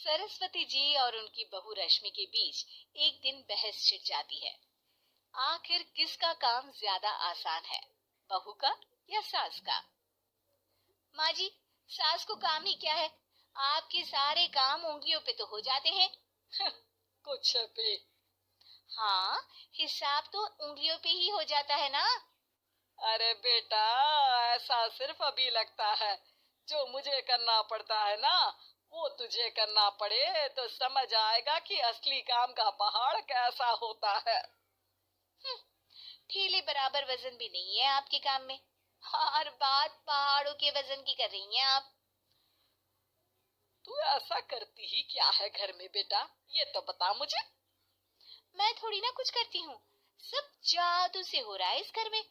सरस्वती जी और उनकी बहू रश्मि के बीच एक दिन बहस छिड़ जाती है। आखिर किसका काम ज्यादा आसान है, बहू का या सास का? माँ जी, सास को काम ही क्या है, आपके सारे काम उंगलियों पे तो हो जाते हैं। कुछ भी। हाँ, हिसाब तो उंगलियों पे ही हो जाता है ना। अरे बेटा, ऐसा सिर्फ अभी लगता है। जो मुझे करना पड़ता है ना, वो तुझे करना पड़े तो समझ आएगा कि असली काम का पहाड़ कैसा होता है। ठेले बराबर वजन भी नहीं है आपके काम में, और बात पहाड़ों के वजन की कर रही हैं आप। तू ऐसा करती ही क्या है घर में बेटा, ये तो बता मुझे। मैं थोड़ी ना कुछ करती हूँ, सब जादू से हो रहा है इस घर में।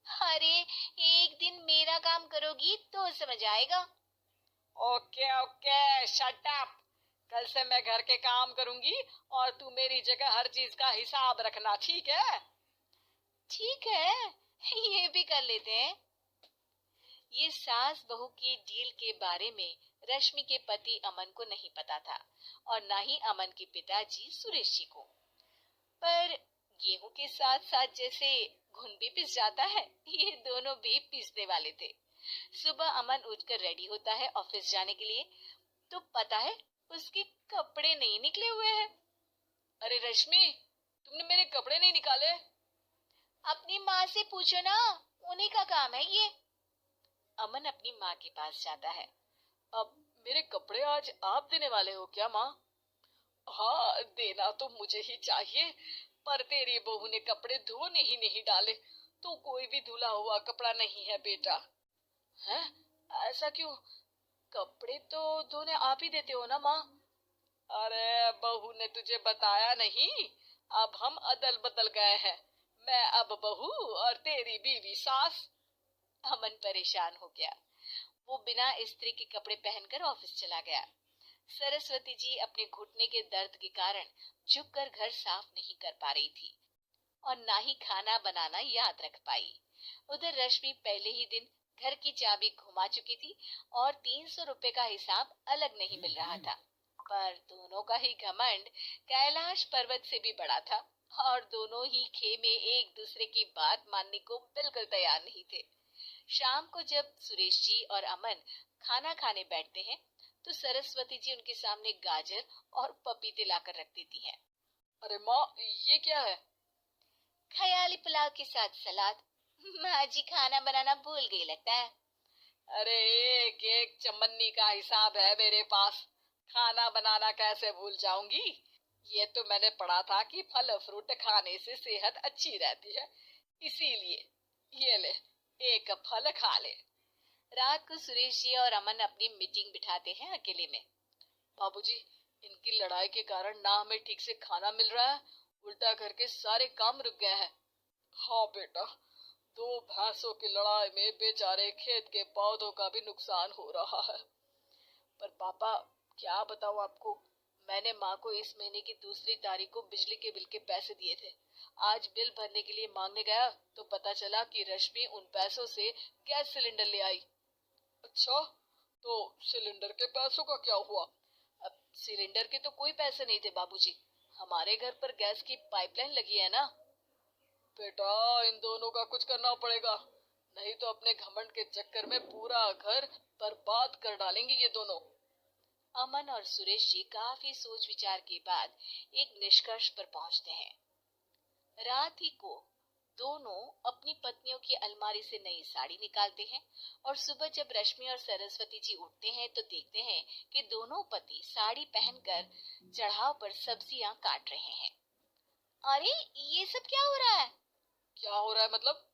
अरे, एक दिन मेरा काम करोगी तो समझ आएगा। Okay okay, shut up. कल से मैं घर के काम करूंगी और तू मेरी जगह हर चीज का हिसाब रखना, ठीक है? ठीक है, ये भी कर लेते हैं। ये सास बहू की डील के बारे में रश्मि के पति अमन को नहीं पता था, और ना ही अमन के पिताजी सुरेश जी को। पर गेहूं के साथ साथ जैसे घुन भी पिस जाता है, ये दोनों भी पिसने वाले थे। सुबह अमन उठकर रेडी होता है ऑफिस जाने के लिए, तो पता है उसके कपड़े नहीं निकले हुए हैं। अरे रश्मि, तुमने मेरे कपड़े नहीं निकाले? अपनी माँ से पूछो ना, उन्हीं का काम है ये। अमन अपनी माँ के पास जाता है। अब मेरे कपड़े आज आप देने वाले हो क्या माँ? हाँ, देना तो मुझे ही चाहिए, पर तेरी बहू ने कपड़े धोने ही नहीं डाले, तो कोई भी धुला हुआ कपड़ा नहीं है बेटा। हैं? ऐसा क्यों? कपड़े तो धोने आप ही देते हो ना माँ? अरे बहू ने तुझे बताया नहीं, अब हम अदल बदल गए हैं। मैं अब बहू और तेरी बीवी सास। अमन परेशान हो गया। वो बिना इस्त्री के कपड़े पहनकर ऑफिस चला गया। सरस्वती जी अपने घुटने के दर्द के कारण झुककर घर साफ नहीं कर पा रही थी, और ना ही खाना बनाना याद रख पाई। उधर रश्मि पहले ही दिन घर की चाबी घुमा चुकी थी, और 300 रुपए का हिसाब अलग नहीं मिल रहा था। पर दोनों का ही घमंड कैलाश पर्वत से भी बड़ा था, और दोनों ही खेमे एक दूसरे की बात मानने को बिल्कुल तैयार नहीं थे। शाम को जब सुरेश जी और अमन खाना खाने बैठते हैं, तो सरस्वती जी उनके सामने गाजर और पपीते लाकर रख देती हैं। अरे माँ, ये क्या है? ख्याली पुलाव के साथ सलाद। माँ जी खाना बनाना भूल गई लगता है। अरे एक एक चमन्नी का हिसाब है मेरे पास, खाना बनाना कैसे भूल जाऊंगी? ये तो मैंने पढ़ा था कि फल फ्रूट खाने से सेहत अच्छी रहती है, इसीलिए ये ले, एक फल खा ले। रात को सुरेश जी और अमन अपनी मीटिंग बिठाते हैं अकेले में। बाबूजी, इनकी लड़ाई के कारण ना हमें ठीक से खाना मिल रहा है, उल्टा घर के सारे काम रुक गए हैं। हाँ बेटा, दो भैंसों की लड़ाई में बेचारे खेत के पौधों का भी नुकसान हो रहा है। पर पापा, क्या बताऊं आपको, मैंने माँ को इस महीने की दूसरी तारीख को बिजली के बिल के पैसे दिए थे। आज बिल भरने के लिए मांगने गया तो पता चला कि रश्मि उन पैसों से गैस सिलेंडर ले आई। अच्छा, तो सिलेंडर के पैसों का क्या हुआ? अब सिलेंडर के तो कोई पैसे नहीं थे बाबूजी, हमारे घर पर गैस की पाइपलाइन लगी है ना। बेटा, इन दोनों का कुछ करना पड़ेगा, नहीं तो अपने घमंड के चक्कर में पूरा घर बर्बाद कर डालेंगे ये दोनों। अमन और सुरेश जी काफी सोच विचार के बाद एक निष्कर्ष पर पहुंचते हैं। रात ही को दोनों अपनी पत्नियों की अलमारी से नई साड़ी निकालते हैं, और सुबह जब रश्मि और सरस्वती जी उठते हैं तो देखते हैं कि दोनों पति साड़ी पहनकर चढ़ाव पर सब्जियां काट रहे हैं। अरे, ये सब क्या हो रहा है? क्या हो रहा है मतलब?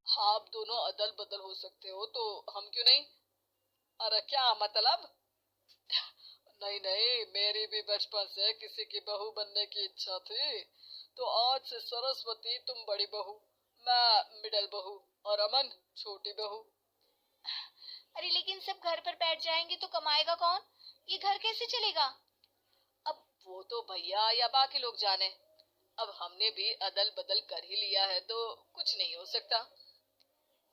हाँ, आप दोनों अदल बदल हो सकते हो तो हम क्यों नहीं? अरे क्या मतलब? नहीं नहीं, मेरी भी बचपन से किसी की बहू बनने की इच्छा थी, तो आज से सरस्वती तुम बड़ी बहू, मैं मिडल बहू और अमन छोटी बहू। अरे लेकिन सब घर पर बैठ जाएंगे तो कमाएगा कौन, ये घर कैसे चलेगा? अब वो तो भैया या बाकी लोग जाने, अब हमने भी अदल बदल कर ही लिया है तो कुछ नहीं हो सकता।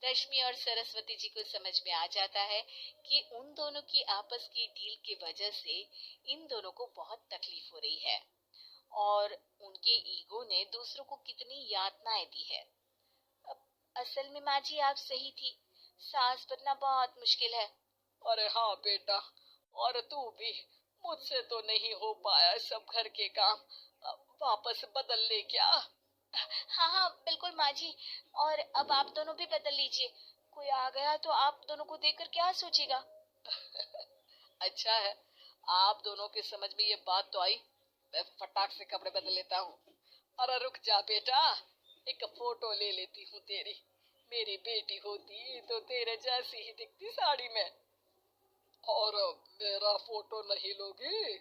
रश्मि और सरस्वती जी को समझ में आ जाता है कि उन दोनों की आपस की डील की वजह से इन दोनों को बहुत तकलीफ हो रही है और उनके ईगो ने दूसरों को कितनी यातनाएं दी है। अब असल में माँ जी आप सही थी, सास बनना बहुत मुश्किल है। अरे हाँ बेटा, और तू भी, मुझसे तो नहीं हो पाया सब घर के काम, वापस बदल ले क्या? हाँ हाँ बिल्कुल माँ जी, और अब आप दोनों भी बदल लीजिए, कोई आ गया तो आप दोनों को देखकर क्या सोचेगा। अच्छा है, आप दोनों के समझ में ये बात तो आई। मैं फटाक से कपड़े बदल लेता हूँ। अरे रुक जा बेटा, एक फोटो ले लेती हूँ तेरी। मेरी बेटी होती तो तेरे जैसी ही दिखती साड़ी में। और मेरा फोटो नहीं लोगी?